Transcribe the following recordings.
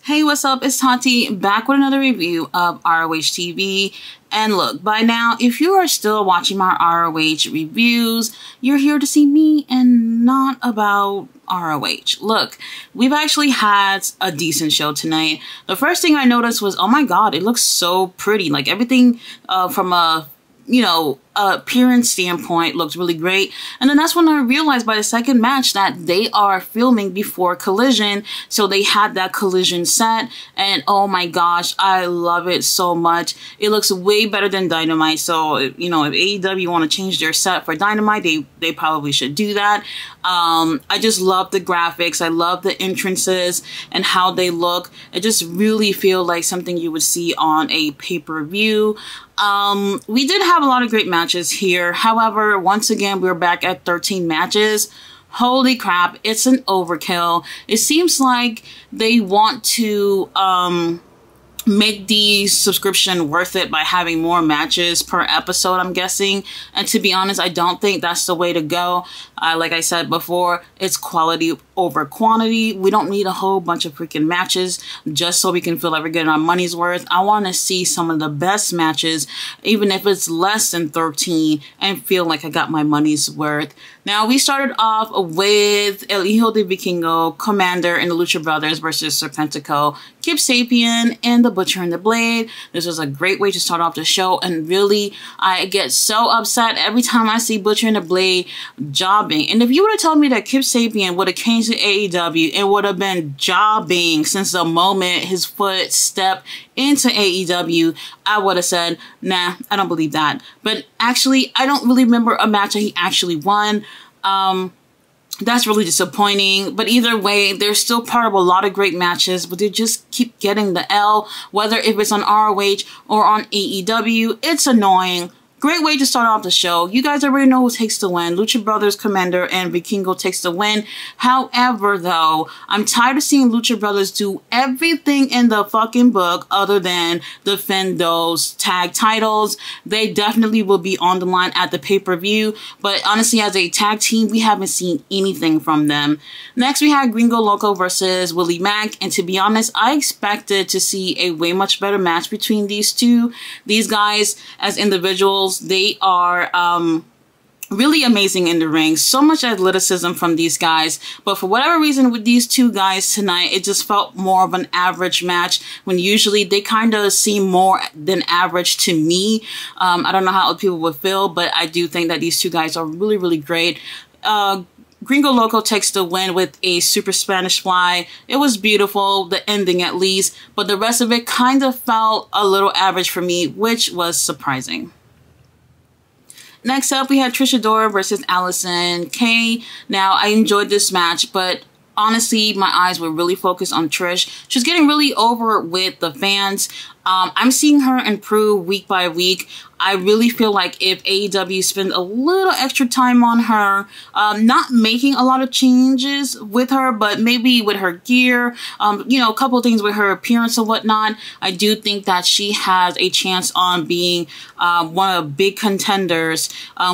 Hey, what's up? It's Tati back with another review of ROH TV. And look, by now, if you are still watching my ROH reviews, you're here to see me and not about ROH. Look, we've actually had a decent show tonight. The first thing I noticed was, oh my god, it looks so pretty. Like everything from a appearance standpoint looks really great. And then that's when I realized by the second match that they are filming before Collision, so they had that Collision set, and oh my gosh, I love it so much. It looks way better than Dynamite. So if AEW want to change their set for Dynamite, they probably should do that. I just love the graphics. I love the entrances and how they look. It just really feels like something you would see on a pay-per-view. We did have a lot of great matches here. However, once again, we're back at 13 matches. Holy crap, it's an overkill. It seems like they want to make the subscription worth it by having more matches per episode, I'm guessing. And to be honest, I don't think that's the way to go. Like I said before, it's quality over quantity. We don't need a whole bunch of freaking matches just so we can feel like we're getting our money's worth. I want to see some of the best matches, even if it's less than 13, and feel like I got my money's worth. Now, we started off with El Hijo de Vikingo, Commander, and the Lucha Brothers versus Serpentico, Kip Sapien, and the Butcher and the Blade. This was a great way to start off the show, and really, I get so upset every time I see Butcher and the Blade jobbing. And if you would have told me that Kip Sapien would have came to AEW and would have been jobbing since the moment his foot stepped into AEW, I would have said, nah, I don't believe that. But actually, I don't really remember a match that he actually won. That's really disappointing. But either way, they're still part of a lot of great matches, but they just keep getting the L, whether if it's on ROH or on AEW. It's annoying. Great way to start off the show. You guys already know who takes the win. Lucha Brothers, Commander, and Vikingo takes the win. However, though, I'm tired of seeing Lucha Brothers do everything in the fucking book other than defend those tag titles. They definitely will be on the line at the pay-per-view, but honestly, as a tag team, we haven't seen anything from them. Next, we had Gringo Loco versus Willie Mack, and to be honest, I expected to see a way much better match between these two. These guys, as individuals, they are really amazing in the ring. So much athleticism from these guys. But for whatever reason with these two guys tonight, it just felt more of an average match when usually they kind of seem more than average to me. I don't know how other people would feel, but I do think that these two guys are really, really great. Gringo Loco takes the win with a Super Spanish Fly. It was beautiful, the ending at least, but the rest of it kind of felt a little average for me, which was surprising. Next up, we had Trish Adora versus Allison Kay. Now, I enjoyed this match, but honestly, my eyes were really focused on Trish. She's getting really over with the fans. I'm seeing her improve week by week. I really feel like if AEW spend a little extra time on her, not making a lot of changes with her, but maybe with her gear, a couple of things with her appearance and whatnot, I do think that she has a chance on being one of the big contenders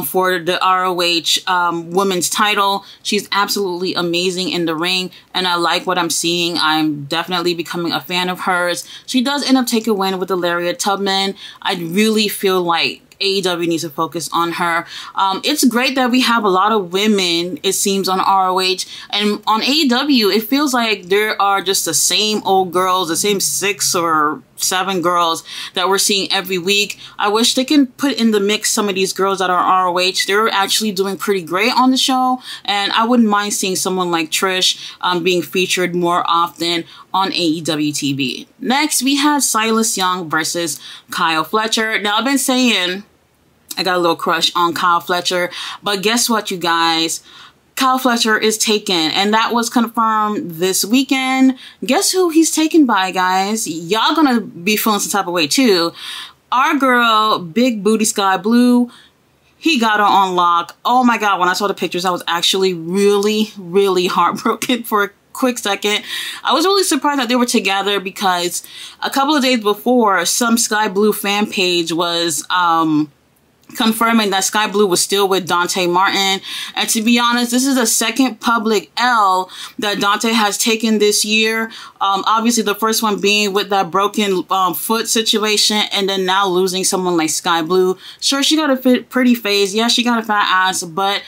for the ROH women's title. She's absolutely amazing in the ring, and I like what I'm seeing. I'm definitely becoming a fan of hers. She does end up taking a win with the Lariat Tubman. I really feel like AEW needs to focus on her. It's great that we have a lot of women, it seems, on ROH. And on AEW, it feels like there are just the same old girls, the same 6 or 7 girls that we're seeing every week. I wish they can put in the mix some of these girls that are ROH. They're actually doing pretty great on the show. And I wouldn't mind seeing someone like Trish being featured more often on AEW TV. Next, we had Silas Young versus Kyle Fletcher. Now, I've been saying I got a little crush on Kyle Fletcher, but guess what, you guys? Kyle Fletcher is taken, and that was confirmed this weekend. Guess who he's taken by, guys? Y'all gonna be feeling some type of way too. Our girl, Big Booty Sky Blue, he got her on lock. Oh my god, when I saw the pictures, I was actually really, really heartbroken for a quick second. I was really surprised that they were together because a couple of days before, some Sky Blue fan page was confirming that Sky Blue was still with Dante Martin. And to be honest, this is the second public L that Dante has taken this year. Obviously, the first one being with that broken foot situation, and then now losing someone like Sky Blue. Sure, she got a pretty face. Yeah, she got a fat ass, but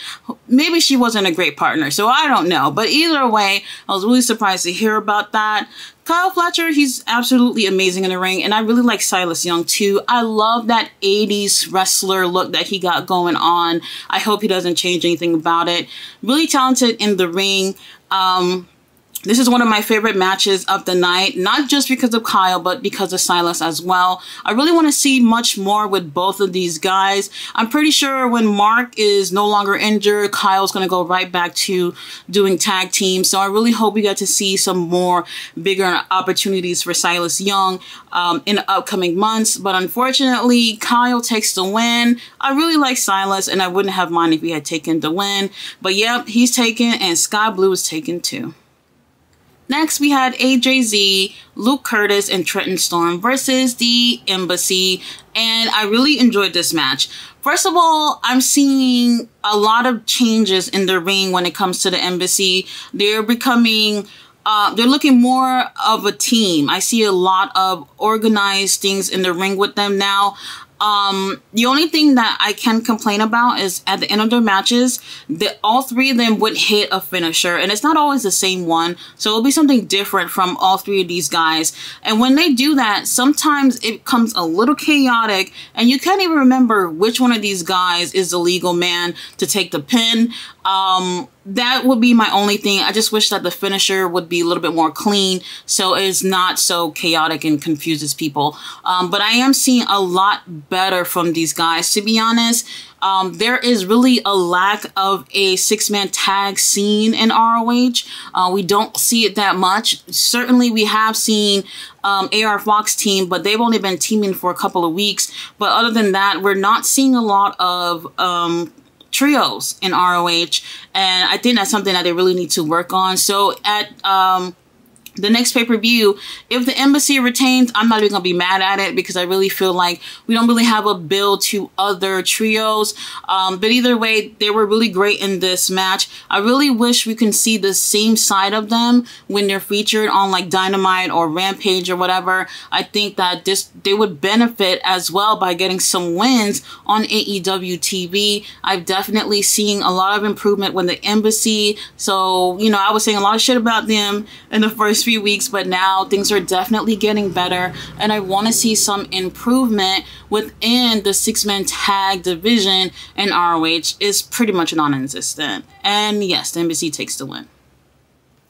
maybe she wasn't a great partner. So I don't know. But either way, I was really surprised to hear about that. Kyle Fletcher, he's absolutely amazing in the ring, and I really like Silas Young too. I love that 80s wrestler look that he got going on. I hope he doesn't change anything about it. Really talented in the ring. This is one of my favorite matches of the night, not just because of Kyle, but because of Silas as well. I really want to see much more with both of these guys. I'm pretty sure when Mark is no longer injured, Kyle's going to go right back to doing tag teams. So I really hope we get to see some more bigger opportunities for Silas Young in the upcoming months. But unfortunately, Kyle takes the win. I really like Silas, and I wouldn't have minded if he had taken the win. But yep, he's taken, and Sky Blue is taken too. Next, we had AJZ, Luke Curtis, and Trenton Storm versus the Embassy, and I really enjoyed this match. First of all, I'm seeing a lot of changes in the ring when it comes to the Embassy. They're becoming... they're looking more of a team. I see a lot of organized things in the ring with them now. The only thing that I can complain about is at the end of their matches, that all three of them would hit a finisher, and it's not always the same one. So it'll be something different from all three of these guys. And when they do that, sometimes it becomes a little chaotic, and you can't even remember which one of these guys is the legal man to take the pin. That would be my only thing. I just wish that the finisher would be a little bit more clean, so it's not so chaotic and confuses people. But I am seeing a lot better from these guys, to be honest. There is really a lack of a six-man tag scene in ROH. We don't see it that much. Certainly we have seen AR Fox team, but they've only been teaming for a couple of weeks. But other than that, we're not seeing a lot of trios in ROH, and I think that's something that they really need to work on. So at the next pay-per-view, if the Embassy retains, I'm not even gonna be mad at it, because I really feel like we don't really have a build to other trios. But either way, they were really great in this match. I really wish we can see the same side of them when they're featured on like Dynamite or Rampage or whatever. I think that they would benefit as well by getting some wins on AEW TV. I've definitely seen a lot of improvement with the Embassy. So, you know, I was saying a lot of shit about them in the first few weeks, but now things are definitely getting better, and I want to see some improvement within the six-man tag division, and ROH is pretty much non-existent. And yes, the Embassy takes the win.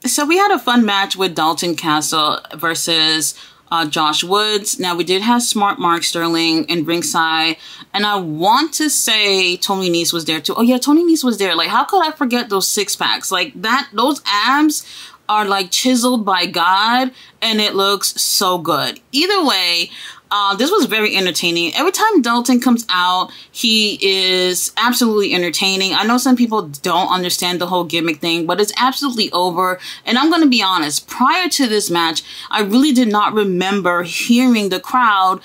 So we had a fun match with Dalton Castle versus Josh Woods. Now, we did have Smart Mark Sterling in ringside, and I want to say Tony Nese was there too. Oh yeah, Tony Nese was there. Like, how could I forget those six-packs? Like, those abs are like chiseled by God, and it looks so good. Either way, this was very entertaining. Every time Dalton comes out, he is absolutely entertaining. I know some people don't understand the whole gimmick thing, but it's absolutely over. And I'm going to be honest, prior to this match, I really did not remember hearing the crowd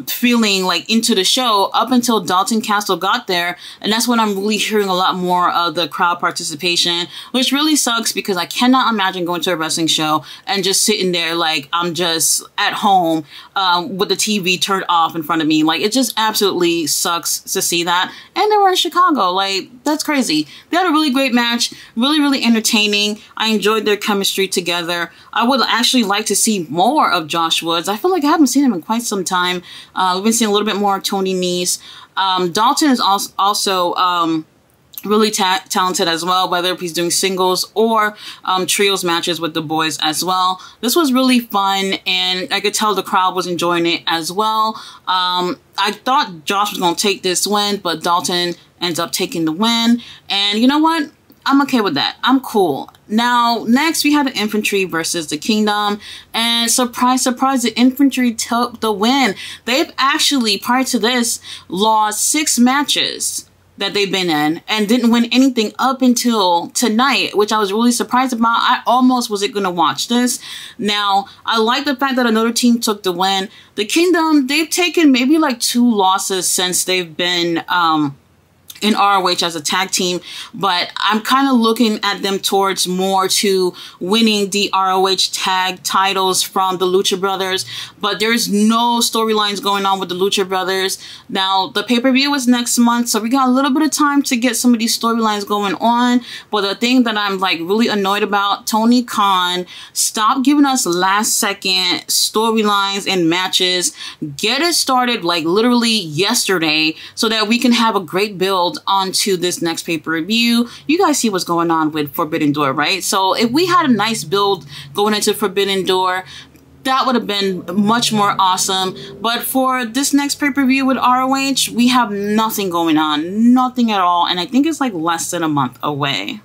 feeling like into the show up until Dalton Castle got there. And that's when I'm really hearing a lot more of the crowd participation, which really sucks, because I cannot imagine going to a wrestling show and just sitting there like I'm just at home with the TV turned off in front of me. Like, it just absolutely sucks to see that. And they were in Chicago. Like, that's crazy. They had a really great match. Really, really entertaining. I enjoyed their chemistry together. I would actually like to see more of Josh Woods. I feel like I haven't seen him in quite some time. We've been seeing a little bit more of Tony Nese. Dalton is also really talented as well, whether he's doing singles or trios matches with the boys as well. This was really fun, and I could tell the crowd was enjoying it as well. I thought Josh was going to take this win, but Dalton ends up taking the win. And you know what? I'm okay with that. I'm cool. Now, next we had the Infantry versus the Kingdom, and surprise, surprise, the Infantry took the win. They've actually, prior to this, lost 6 matches. that they've been in and didn't win anything up until tonight, which I was really surprised about. I almost wasn't going to watch this. Now, I like the fact that another team took the win. The Kingdom, they've taken maybe like 2 losses since they've been in ROH as a tag team, but I'm kind of looking at them towards more to winning the ROH tag titles from the Lucha Brothers, but there's no storylines going on with the Lucha Brothers. Now, the pay-per-view is next month, so we got a little bit of time to get some of these storylines going on, but the thing that I'm like really annoyed about, Tony Khan, stop giving us last-second storylines and matches. Get it started like literally yesterday so that we can have a great build onto this next pay-per-view. You guys see what's going on with Forbidden Door, right? So if we had a nice build going into Forbidden Door, that would have been much more awesome. But for this next pay-per-view with ROH, we have nothing going on, nothing at all, and I think it's like less than a month away.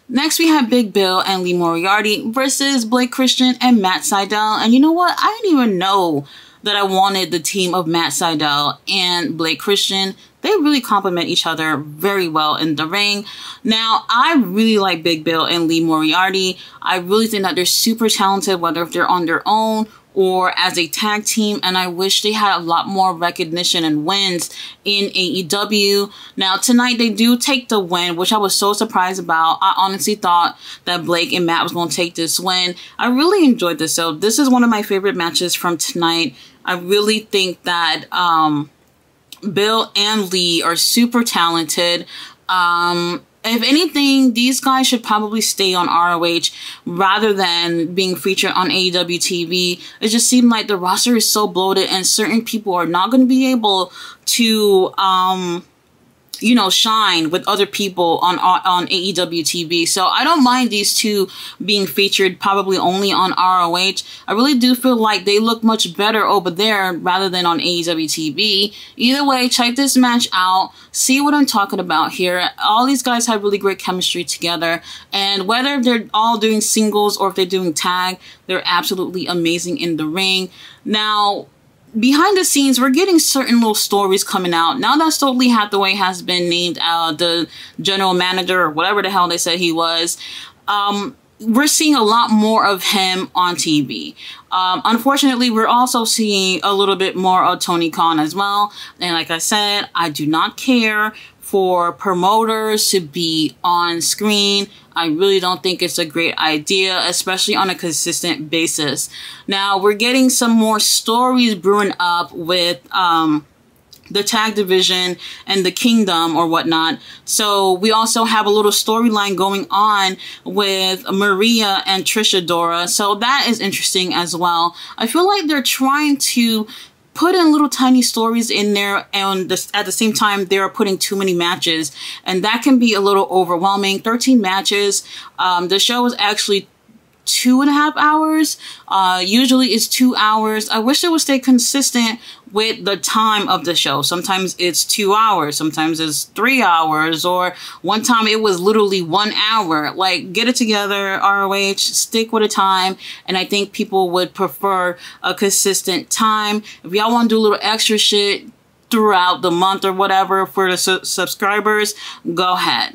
Next, we have Big Bill and Lee Moriarty versus Blake Christian and Matt Sydal. And you know what? I didn't even know that I wanted the team of Matt Sydal and Blake Christian. They really complement each other very well in the ring. Now, I really like Big Bill and Lee Moriarty. I really think that they're super talented, whether if they're on their own or as a tag team, and I wish they had a lot more recognition and wins in AEW. Now, tonight they do take the win, which I was so surprised about. I honestly thought that Blake and Matt was going to take this win. I really enjoyed this, so this is one of my favorite matches from tonight. I really think that Bill and Lee are super talented. If anything, these guys should probably stay on ROH rather than being featured on AEW TV. It just seemed like the roster is so bloated and certain people are not going to be able to, you know, shine with other people on AEW TV. So I don't mind these two being featured probably only on ROH. I really do feel like they look much better over there rather than on AEW TV. Either way, check this match out. See what I'm talking about here. All these guys have really great chemistry together. And whether they're all doing singles or if they're doing tag, they're absolutely amazing in the ring. Now, behind the scenes, we're getting certain little stories coming out. Now that Stokely Hathaway has been named the general manager or whatever the hell they said he was, we're seeing a lot more of him on TV. Unfortunately, we're also seeing a little bit more of Tony Khan as well. And like I said, I do not care for promoters to be on screen. I really don't think it's a great idea, especially on a consistent basis. Now, we're getting some more stories brewing up with the tag division and the Kingdom or whatnot. So we also have a little storyline going on with Maria and Trish Adora. So that is interesting as well. I feel like they're trying to put in little tiny stories in there, and at the same time they're putting too many matches, and that can be a little overwhelming. 13 matches. The show is actually 2.5 hours. Usually it's 2 hours. I wish it would stay consistent with the time of the show. Sometimes it's 2 hours, sometimes it's 3 hours, or one time it was literally 1 hour. Like, get it together, ROH, stick with a time, and I think people would prefer a consistent time. If y'all want to do a little extra shit throughout the month or whatever for the subscribers, go ahead.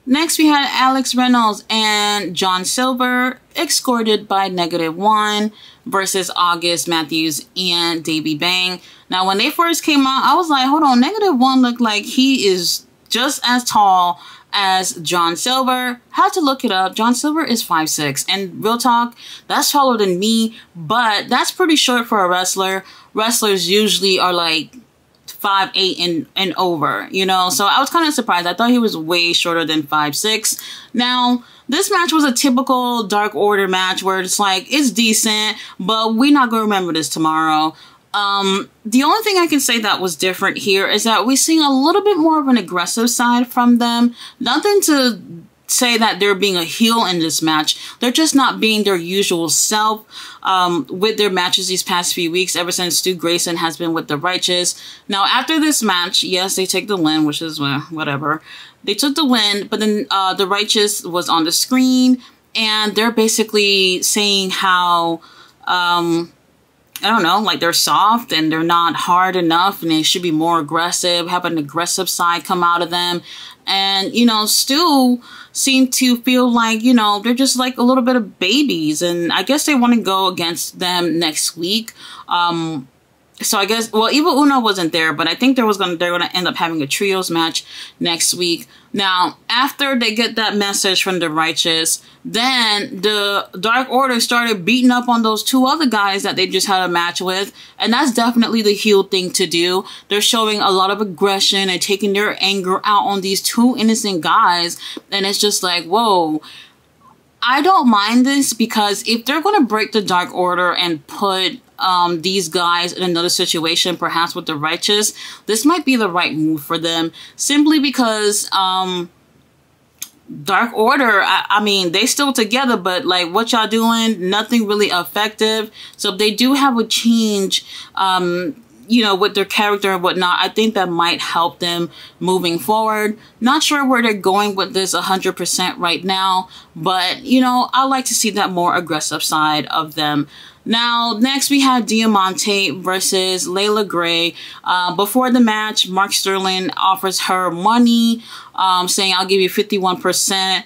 Next, we had Alex Reynolds and John Silver, escorted by -1 versus August Matthews and Davey Bang. Now, when they first came out, I was like, hold on, -1 looked like he is just as tall as John Silver. Had to look it up. John Silver is 5'6", and real talk, that's taller than me, but that's pretty short for a wrestler. Wrestlers usually are like 5'8" and over, you know, so I was kind of surprised. I thought he was way shorter than 5'6". Now, this match was a typical Dark Order match where it's like, it's decent, but we're not gonna remember this tomorrow. The only thing I can say that was different here is that we're seeing a little bit more of an aggressive side from them. Nothing to say that they're being a heel in this match. They're just not being their usual self with their matches these past few weeks, ever since Stu Grayson has been with the Righteous. Now, after this match, yes, they take the win, which is, well, whatever. They took the win, but then the Righteous was on the screen, and they're basically saying how I don't know, like they're soft and they're not hard enough, and they should be more aggressive, have an aggressive side come out of them. And, you know, still seem to feel like, you know, they're just like a little bit of babies. And I guess they want to go against them next week. So I guess, well, Evil Uno wasn't there, but I think they're gonna end up having a trios match next week. Now, after they get that message from the Righteous, then the Dark Order started beating up on those two other guys that they just had a match with, and that's definitely the heel thing to do. They're showing a lot of aggression and taking their anger out on these two innocent guys, and it's just like, whoa. I don't mind this, because if they're going to break the Dark Order and put these guys in another situation, perhaps with the Righteous, this might be the right move for them, simply because Dark Order, I mean, they still together, but like what y'all doing, nothing really effective. So if they do have a change, you know, with their character and whatnot, I think that might help them moving forward. Not sure where they're going with this 100% right now, but, you know, I like to see that more aggressive side of them. Now, next we have Diamante versus Layla Gray. Before the match, Mark Sterling offers her money, saying, I'll give you 51%,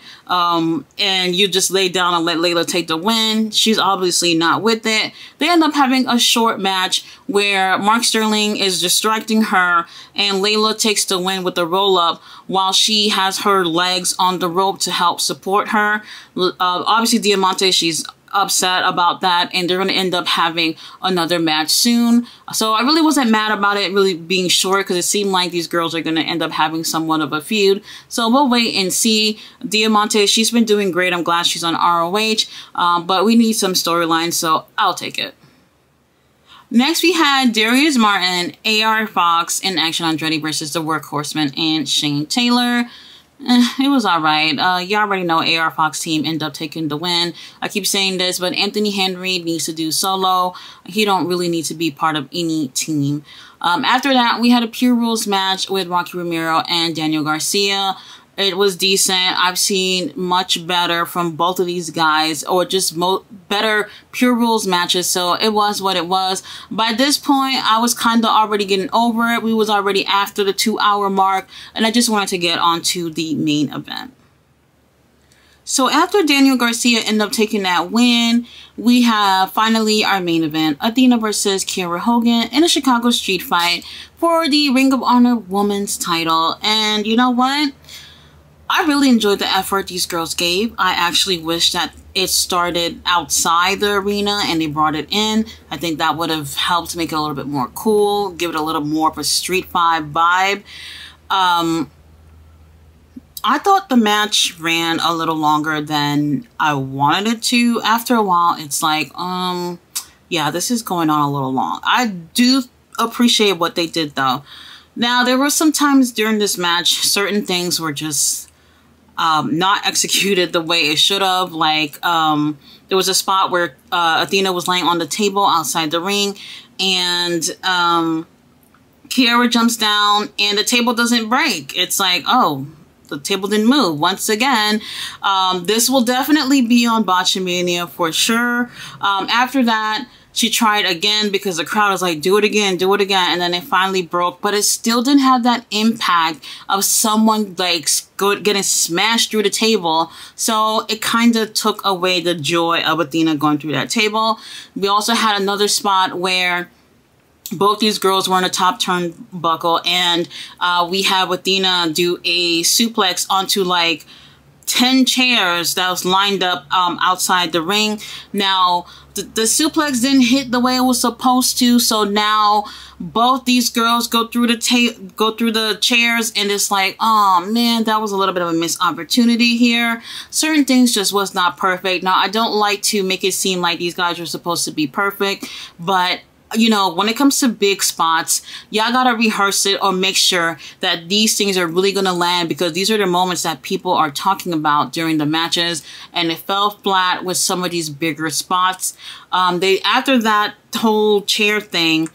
and you just lay down and let Layla take the win. She's obviously not with it. They end up having a short match where Mark Sterling is distracting her, and Layla takes the win with a roll-up while she has her legs on the rope to help support her. Obviously, Diamante, she's upset about that, and they're going to end up having another match soon. So I really wasn't mad about it really being short, because it seemed like these girls are going to end up having somewhat of a feud. So we'll wait and see. Diamante, she's been doing great. I'm glad she's on ROH, but we need some storylines, so I'll take it. Next, we had Darius Martin, AR Fox, and Action Andretti versus the Workhorsemen and Shane Taylor. It was alright. You already know AR Fox team ended up taking the win. I keep saying this, but Anthony Henry needs to do solo. He don't really need to be part of any team. After that, we had a Pure Rules match with Rocky Romero and Daniel Garcia. It was decent. I've seen much better from both of these guys, or just better Pure Rules matches, so it was what it was. By this point, I was kind of already getting over it. We was already after the 2-hour mark, and I just wanted to get on to the main event. So after Daniel Garcia ended up taking that win, we have finally our main event, Athena versus Kiera Hogan in a Chicago street fight for the Ring of Honor Women's title. And you know what? I really enjoyed the effort these girls gave. I actually wish that it started outside the arena and they brought it in. I think that would have helped make it a little bit more cool, give it a little more of a street fight vibe. I thought the match ran a little longer than I wanted it to. After a while, it's like, yeah, this is going on a little long. I do appreciate what they did, though. Now, there were some times during this match, certain things were just not executed the way it should have. Like, there was a spot where Athena was laying on the table outside the ring, and Kiera jumps down, and the table doesn't break. It's like, oh, the table didn't move. Once again, this will definitely be on Botchamania for sure. After that, she tried again because the crowd was like, do it again, and then it finally broke, but it still didn't have that impact of someone like getting smashed through the table. So it kind of took away the joy of Athena going through that table. We also had another spot where both these girls were on a top turnbuckle, and we have Athena do a suplex onto like 10 chairs that was lined up outside the ring. Now, the suplex didn't hit the way it was supposed to, so now both these girls go through the chairs, and it's like, oh man, that was a little bit of a missed opportunity here. Certain things just was not perfect. Now, I don't like to make it seem like these guys are supposed to be perfect, but you know, when it comes to big spots, y'all gotta rehearse it or make sure that these things are really gonna land, because these are the moments that people are talking about during the matches, and it fell flat with some of these bigger spots. After that whole chair thing,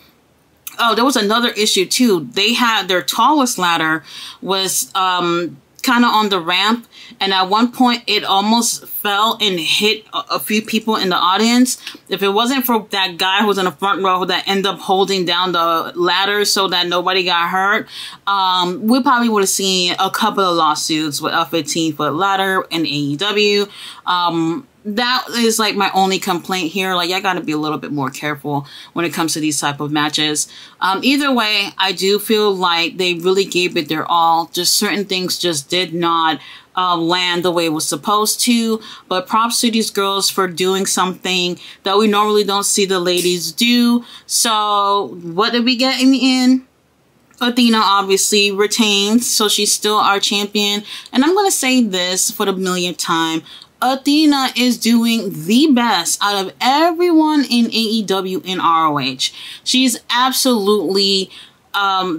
oh, there was another issue too. They had their tallest ladder was kind kind of on the ramp, and at one point it almost fell and hit a few people in the audience. If it wasn't for that guy who was in the front row that ended up holding down the ladder so that nobody got hurt, we probably would have seen a couple of lawsuits with a 15-foot ladder in AEW. That is like my only complaint here. Like, I gotta be a little bit more careful when it comes to these type of matches. Either way, I do feel like they really gave it their all. Just certain things just did not land the way it was supposed to. But props to these girls for doing something that we normally don't see the ladies do. So what did we get in the end? Athena obviously retains, so she's still our champion. And I'm gonna say this for the millionth time. Athena is doing the best out of everyone in AEW and ROH. She's absolutely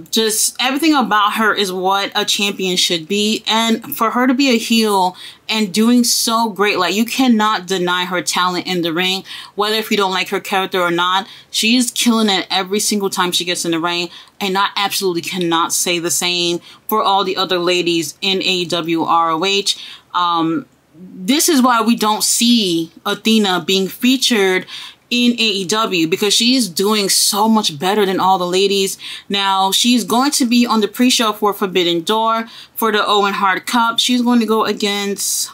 just everything about her is what a champion should be. And for her to be a heel and doing so great, like, you cannot deny her talent in the ring, whether if you don't like her character or not. She's killing it every single time she gets in the ring. And I absolutely cannot say the same for all the other ladies in AEW, ROH. This is why we don't see Athena being featured in AEW, because she's doing so much better than all the ladies. Now, she's going to be on the pre-show for Forbidden Door for the Owen Hart Cup. She's going to go against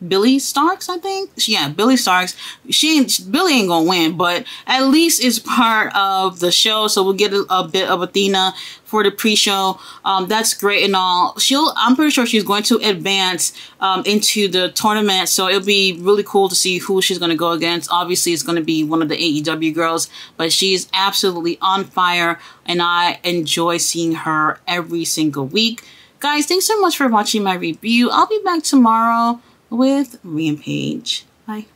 Billy Starks, I think. Yeah, Billy Starks. Billy ain't gonna win, but at least it's part of the show, so we'll get a bit of Athena for the pre-show. That's great and all. I'm pretty sure she's going to advance into the tournament, so it'll be really cool to see who she's going to go against. Obviously, it's going to be one of the AEW girls, but she's absolutely on fire, and I enjoy seeing her every single week. Guys, thanks so much for watching my review. I'll be back tomorrow with Rampage. Bye.